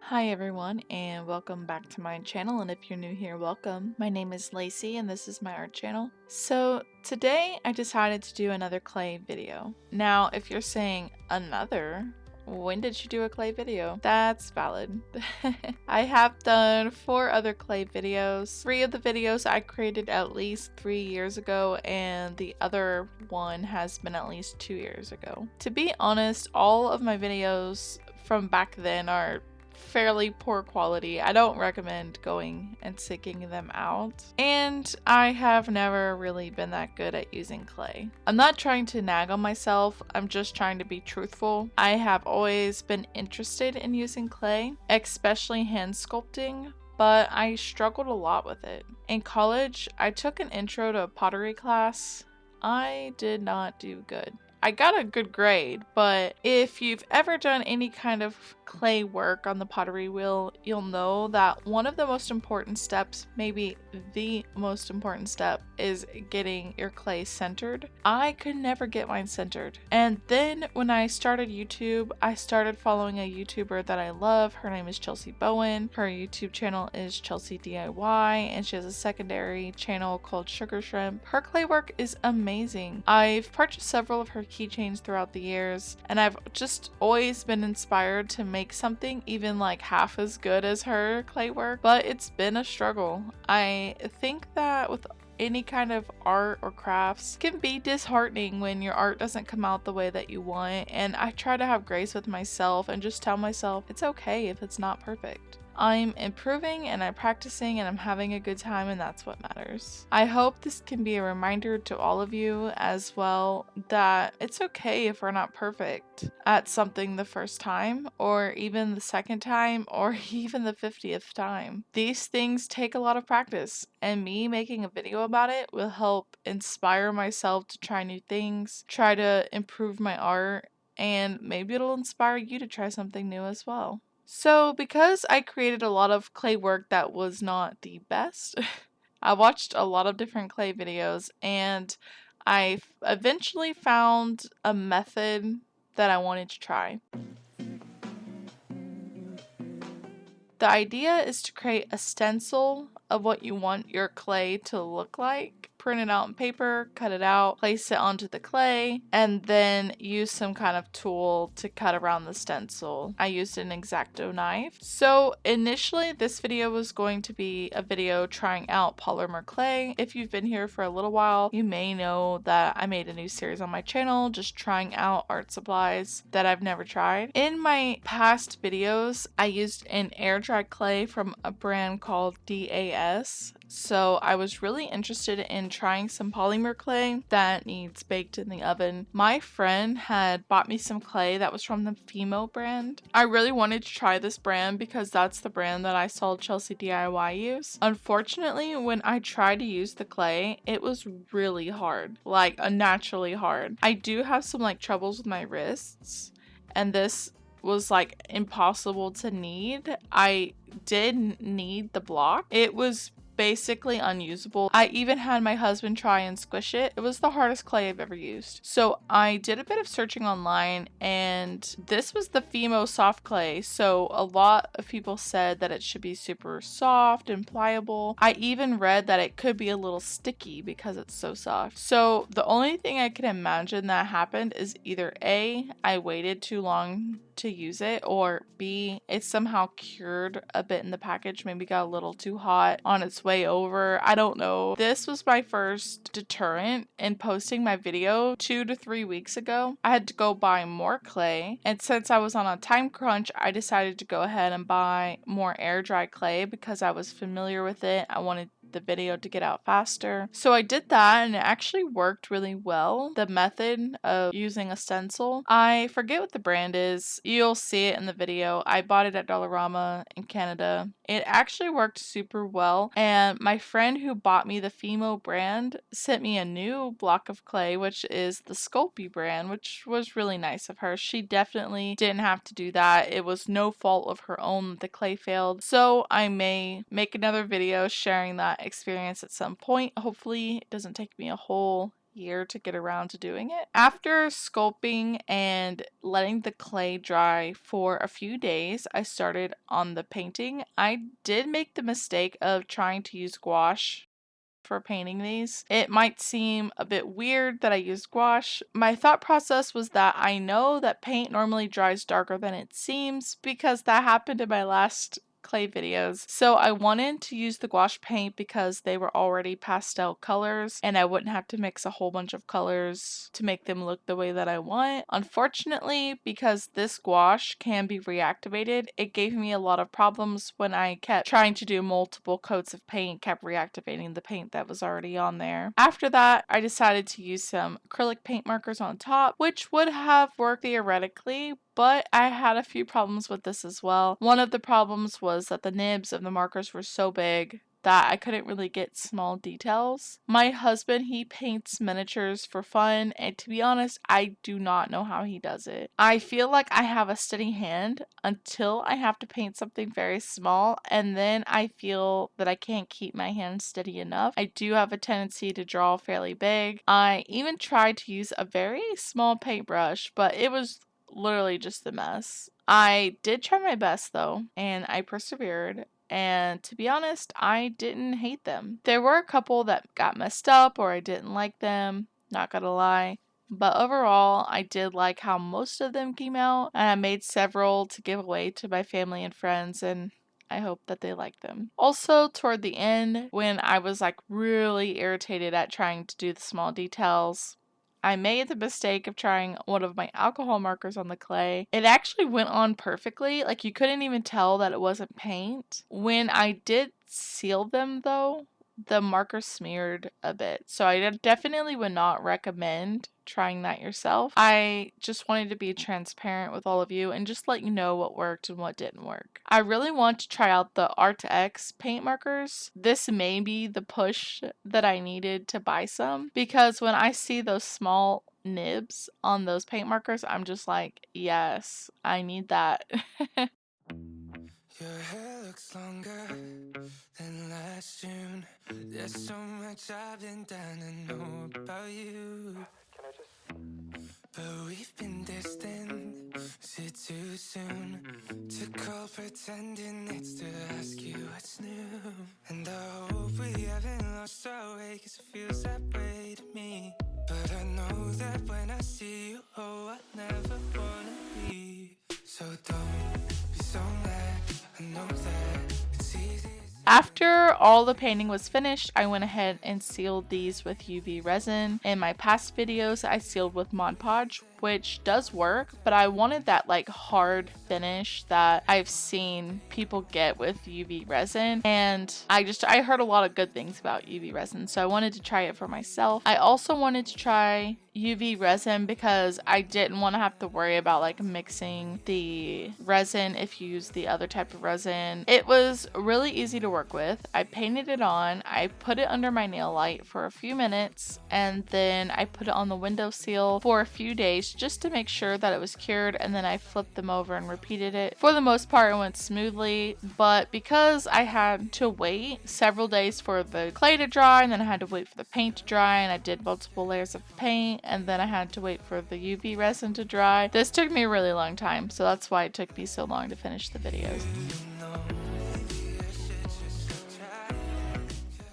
Hi everyone and welcome back to my channel, and if you're new here, welcome. My name is Lacey and this is my art channel. So today I decided to do another clay video. Now if you're saying another, when did you do a clay video? That's valid. I have done 4 other clay videos. 3 of the videos I created at least 3 years ago, and the other one has been at least 2 years ago. To be honest, all of my videos from back then are fairly poor quality. I don't recommend going and seeking them out. And I have never really been that good at using clay. I'm not trying to nag on myself, I'm just trying to be truthful. I have always been interested in using clay, especially hand sculpting, but I struggled a lot with it. In college, I took an intro to pottery class. I did not do good. I got a good grade, but if you've ever done any kind of clay work on the pottery wheel, you'll know that one of the most important steps, maybe the most important step, is getting your clay centered. I could never get mine centered. And then when I started YouTube, I started following a YouTuber that I love. Her name is Chelsea Bowen. Her YouTube channel is Chelsea DIY, and she has a secondary channel called Sugar Shrimp. Her clay work is amazing. I've purchased several of her keychains throughout the years, and I've just always been inspired to make something even like half as good as her clay work, but it's been a struggle. I think that with any kind of art or crafts, it can be disheartening when your art doesn't come out the way that you want, and I try to have grace with myself and just tell myself it's okay if it's not perfect. I'm improving and I'm practicing and I'm having a good time, and that's what matters. I hope this can be a reminder to all of you as well that it's okay if we're not perfect at something the first time, or even the second time, or even the 50th time. These things take a lot of practice, and me making a video about it will help inspire myself to try new things, try to improve my art, and maybe it'll inspire you to try something new as well. So, because I created a lot of clay work that was not the best, I watched a lot of different clay videos, and I eventually found a method that I wanted to try. The idea is to create a stencil of what you want your clay to look like. Print it out on paper, cut it out, place it onto the clay, and then use some kind of tool to cut around the stencil. I used an X-Acto knife. So initially this video was going to be a video trying out polymer clay. If you've been here for a little while, you may know that I made a new series on my channel just trying out art supplies that I've never tried. In my past videos, I used an air dry clay from a brand called DAS. So I was really interested in trying some polymer clay that needs baked in the oven. My friend had bought me some clay that was from the Fimo brand. I really wanted to try this brand because that's the brand that I saw Chelsea DIY use. Unfortunately, when I tried to use the clay, it was really hard, like unnaturally hard. I do have some troubles with my wrists, and this was impossible to knead. I did knead the block. It was basically unusable. I even had my husband try and squish it. It was the hardest clay I've ever used. So I did a bit of searching online, and this was the Fimo soft clay. So a lot of people said that it should be super soft and pliable. I even read that it could be a little sticky because it's so soft. So the only thing I can imagine that happened is either A, I waited too long to use it, or B, it somehow cured a bit in the package, maybe got a little too hot on its way over. I don't know. This was my first deterrent in posting my video 2 to 3 weeks ago. I had to go buy more clay, and since I was on a time crunch, I decided to go ahead and buy more air dry clay because I was familiar with it. I wanted the video to get out faster. So I did that, and it actually worked really well. The method of using a stencil, I forget what the brand is. You'll see it in the video. I bought it at Dollarama in Canada. It actually worked super well, and my friend who bought me the Fimo brand sent me a new block of clay, which is the Sculpey brand, which was really nice of her. She definitely didn't have to do that. It was no fault of her own that the clay failed. So I may make another video sharing that experience at some point. Hopefully it doesn't take me a whole year to get around to doing it. After sculpting and letting the clay dry for a few days, I started on the painting. I did make the mistake of trying to use gouache for painting these. It might seem a bit weird that I use gouache. My thought process was that I know that paint normally dries darker than it seems because that happened in my last clay videos. So I wanted to use the gouache paint because they were already pastel colors and I wouldn't have to mix a whole bunch of colors to make them look the way that I want. Unfortunately, because this gouache can be reactivated, it gave me a lot of problems when I kept trying to do multiple coats of paint, kept reactivating the paint that was already on there. After that, I decided to use some acrylic paint markers on top, which would have worked theoretically, but I had a few problems with this as well. One of the problems was that the nibs of the markers were so big that I couldn't really get small details. My husband, he paints miniatures for fun, and to be honest, I do not know how he does it. I feel like I have a steady hand until I have to paint something very small, and then I feel that I can't keep my hand steady enough. I do have a tendency to draw fairly big. I even tried to use a very small paintbrush, but it was literally just a mess. I did try my best though, and I persevered. And to be honest, I didn't hate them. There were a couple that got messed up or I didn't like them, not gonna lie. But overall, I did like how most of them came out, and I made several to give away to my family and friends, and I hope that they like them. Also, toward the end, when I was like really irritated at trying to do the small details, I made the mistake of trying one of my alcohol markers on the clay. It actually went on perfectly. Like you couldn't even tell that it wasn't paint. When I did seal them though, the marker smeared a bit. So I definitely would not recommend trying that yourself. I just wanted to be transparent with all of you and just let you know what worked and what didn't work. I really want to try out the Art X paint markers. This may be the push that I needed to buy some, because when I see those small nibs on those paint markers, I'm just like, yes, I need that. Your hair looks longer than last June. There's so much I've been dying to know about you. But we've been distant. Is it too soon to call pretending it's to ask you what's new? And I hope we haven't lost our way, 'cause it feels that way to me. But I know that when I see you, oh, I never wanna leave. So don't be so mad, I know that it's easy. After all the painting was finished, I went ahead and sealed these with UV resin. In my past videos, I sealed with Mod Podge, which does work, but I wanted that like hard finish that I've seen people get with UV resin, and I heard a lot of good things about UV resin, so I wanted to try it for myself. I also wanted to try UV resin because I didn't want to have to worry about like mixing the resin if you use the other type of resin. It was really easy to work with. I painted it on, I put it under my nail light for a few minutes, and then I put it on the windowsill for a few days just to make sure that it was cured, and then I flipped them over and repeated it. For the most part, it went smoothly, but because I had to wait several days for the clay to dry, and then I had to wait for the paint to dry, and I did multiple layers of paint, and then I had to wait for the UV resin to dry. This took me a really long time, so that's why it took me so long to finish the videos.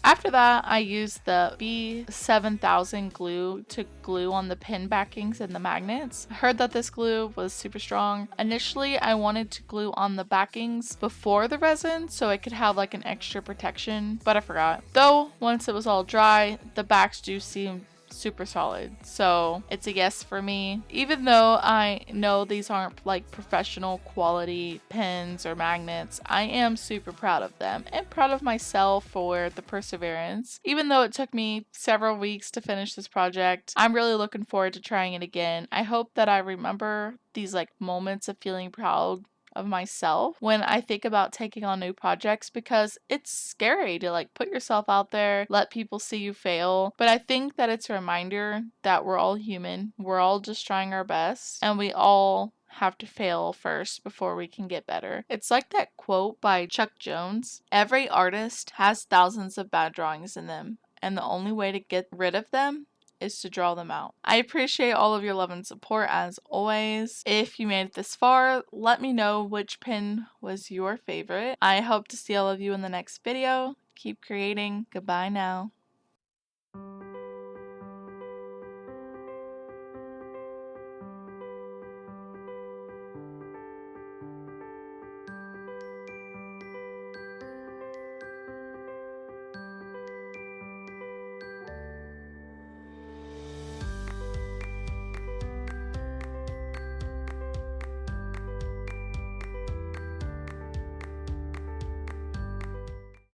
After that, I used the B7000 glue to glue on the pin backings and the magnets. I heard that this glue was super strong. Initially, I wanted to glue on the backings before the resin so it could have like an extra protection, but I forgot. Though, once it was all dry, the backs do seem super solid, so it's a yes for me. Even though I know these aren't like professional quality pins or magnets, I am super proud of them and proud of myself for the perseverance. Even though it took me several weeks to finish this project, I'm really looking forward to trying it again. I hope that I remember these like moments of feeling proud of myself when I think about taking on new projects, because it's scary to like put yourself out there, let people see you fail. But I think that it's a reminder that we're all human, we're all just trying our best, and we all have to fail first before we can get better. It's like that quote by Chuck Jones: every artist has thousands of bad drawings in them, and the only way to get rid of them is to draw them out. I appreciate all of your love and support as always. If you made it this far, let me know which pin was your favorite. I hope to see all of you in the next video. Keep creating. Goodbye now.